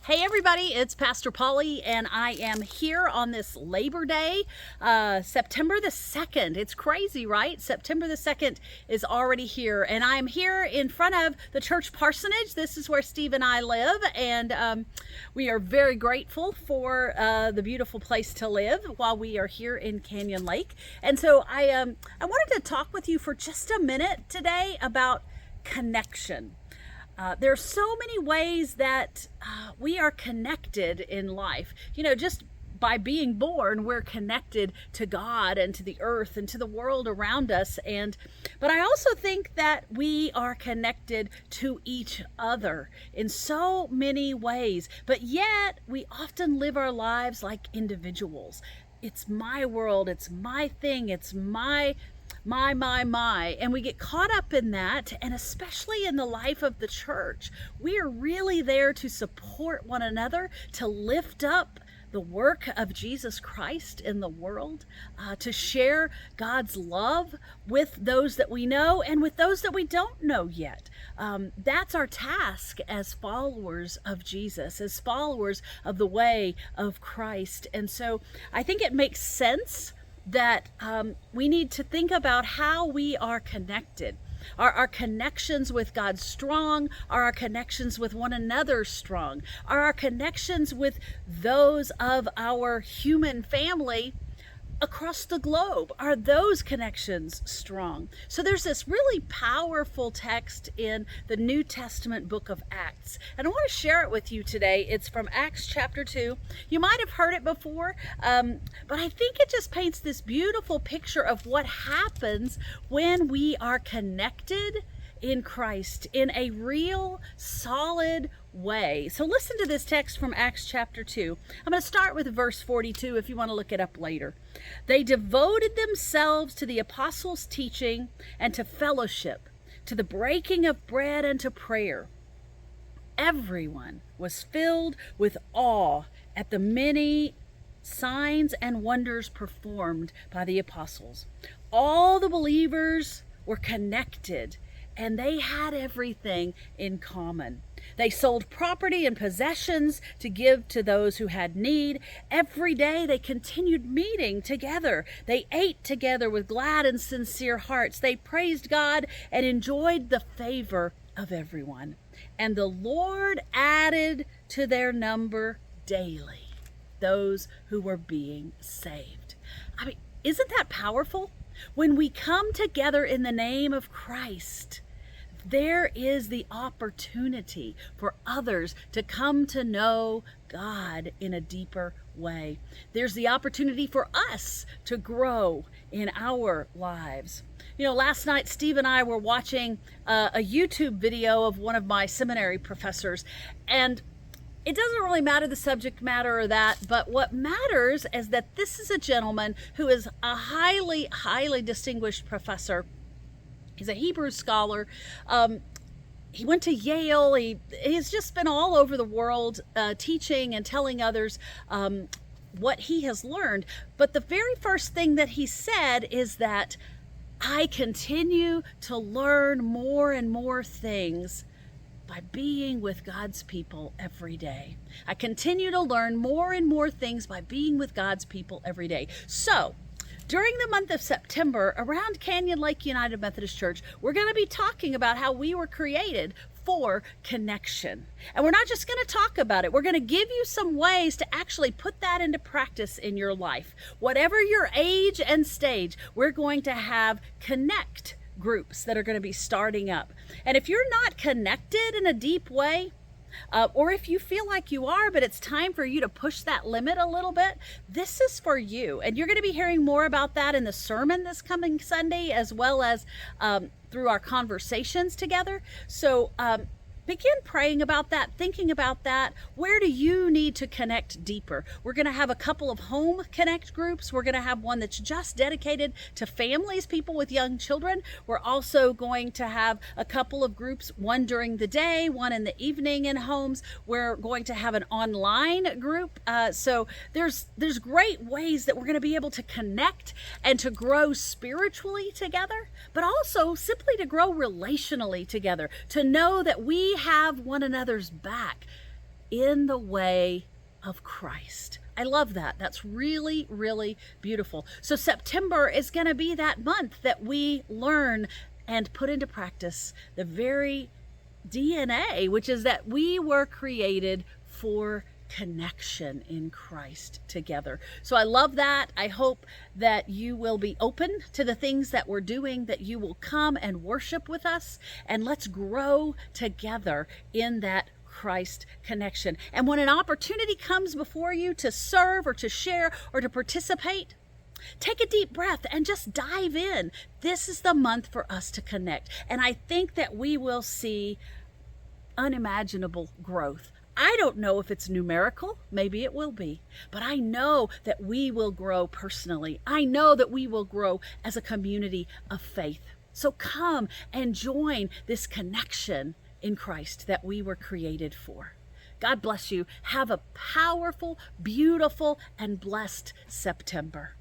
Hey everybody, it's Pastor Polly, and I am here on this Labor Day, September the 2nd. It's crazy, right? September the 2nd is already here, and I'm here in front of the church parsonage. This is where Steve and I live, and we are very grateful for the beautiful place to live while we are here in Canyon Lake. And so I wanted to talk with you for just a minute today about connection. There's so many ways that we are connected in life. You know, just by being born, we're connected to God and to the earth and to the world around us. But I also think that we are connected to each other in so many ways. But yet, we often live our lives like individuals. It's my world, it's my thing, it's my, and we get caught up in that. And especially in the life of the church, we are really there to support one another, to lift up the work of Jesus Christ in the world, to share God's love with those that we know and with those that we don't know yet. That's our task as followers of Jesus, as followers of the way of Christ. And so I think it makes sense that we need to think about how we are connected. Are our connections with God strong? Are our connections with one another strong? Are our connections with those of our human family across the globe, are those connections strong? So there's this really powerful text in the New Testament book of Acts, and I want to share it with you today. It's from Acts chapter 2. You might have heard it before, but I think it just paints this beautiful picture of what happens when we are connected in Christ in a real solid way. So listen to this text from Acts chapter 2. I'm going to start with verse 42 if you want to look it up later. They devoted themselves to the apostles' teaching and to fellowship, to the breaking of bread and to prayer. Everyone was filled with awe at the many signs and wonders performed by the apostles. All the believers were connected, and they had everything in common. They sold property and possessions to give to those who had need. Every day they continued meeting together. They ate together with glad and sincere hearts. They praised God and enjoyed the favor of everyone. And the Lord added to their number daily those who were being saved. I mean, isn't that powerful? When we come together in the name of Christ, there is the opportunity for others to come to know God in a deeper way. There's the opportunity for us to grow in our lives. You know, last night Steve and I were watching a YouTube video of one of my seminary professors, and it doesn't really matter the subject matter or that, but what matters is that this is a gentleman who is a highly, highly distinguished professor. He's a Hebrew scholar. He went to Yale. He's just been all over the world teaching and telling others what he has learned. But the very first thing that he said is that I continue to learn more and more things by being with God's people every day. I continue to learn more and more things by being with God's people every day. So, during the month of September, around Canyon Lake United Methodist Church, we're going to be talking about how we were created for connection. And we're not just going to talk about it. We're going to give you some ways to actually put that into practice in your life. Whatever your age and stage, we're going to have connect groups that are going to be starting up. And if you're not connected in a deep way, or if you feel like you are, but it's time for you to push that limit a little bit, this is for you. And you're going to be hearing more about that in the sermon this coming Sunday, as well as through our conversations together. So begin praying about that, thinking about that. Where do you need to connect deeper? We're going to have a couple of home connect groups. We're going to have one that's just dedicated to families, people with young children. We're also going to have a couple of groups, one during the day, one in the evening in homes. We're going to have an online group. So there's great ways that we're going to be able to connect and to grow spiritually together, but also simply to grow relationally together, to know that we have one another's back. in the way of Christ. I love that. That's really, really beautiful. So September is going to be that month that we learn and put into practice the very DNA, which is that we were created for connection in Christ together. So I love that. I hope that you will be open to the things that we're doing, that you will come and worship with us, and let's grow together in that Christ connection. And when an opportunity comes before you to serve or to share or to participate, take a deep breath and just dive in. This is the month for us to connect. And I think that we will see unimaginable growth. I don't know if it's numerical, maybe it will be, but I know that we will grow personally. I know that we will grow as a community of faith. So come and join this connection in Christ that we were created for. God bless you. Have a powerful, beautiful, and blessed September.